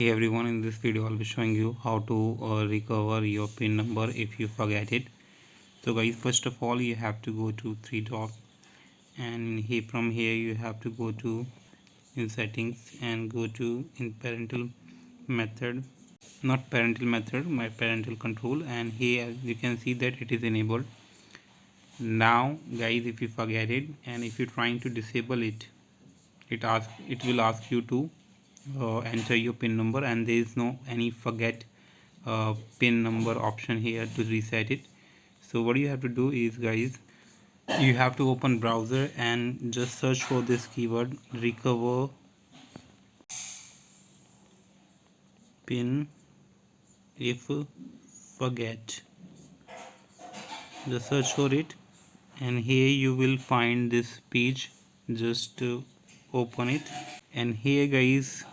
Hey everyone, in this video I'll be showing you how to recover your pin number if you forget it. So guys, first of all you have to go to three dot, and from here you have to go to in settings and go to in parental method, not parental method, my parental control, and here you can see that it is enabled. Now guys, if you forget it and if you're trying to disable it, it will ask you to enter your pin number, and there is no any forget pin number option here to reset it. So what you have to do is, guys, you have to open browser and just search for this keyword recover pin if forget. Just search for it, and here you will find this page. Just open it, and here guys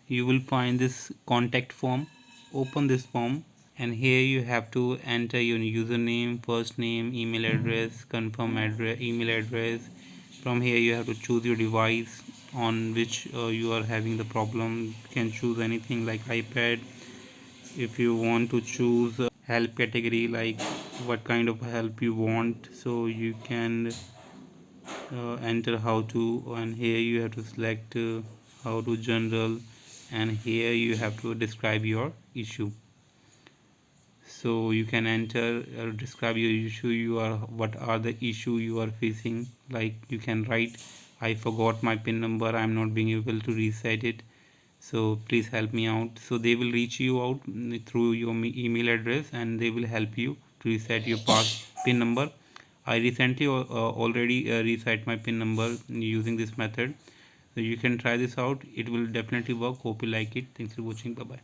you will find this contact form. Open this form, and here you have to enter your username, first name, email address, confirm address, email address. From here you have to choose your device on which you are having the problem. You can choose anything like iPad. If you want to choose help category, like what kind of help you want, so you can enter how to, and here you have to select how to general, and here you have to describe your issue. So you can enter describe your issue, what are the issue you are facing. Like you can write, I forgot my pin number, I'm not being able to reset it, so please help me out. So they will reach you out through your email address, and they will help you to reset your pin number. I recently already reset my pin number using this method, so you can try this out. It will definitely work. Hope you like it. Thanks for watching. Bye bye.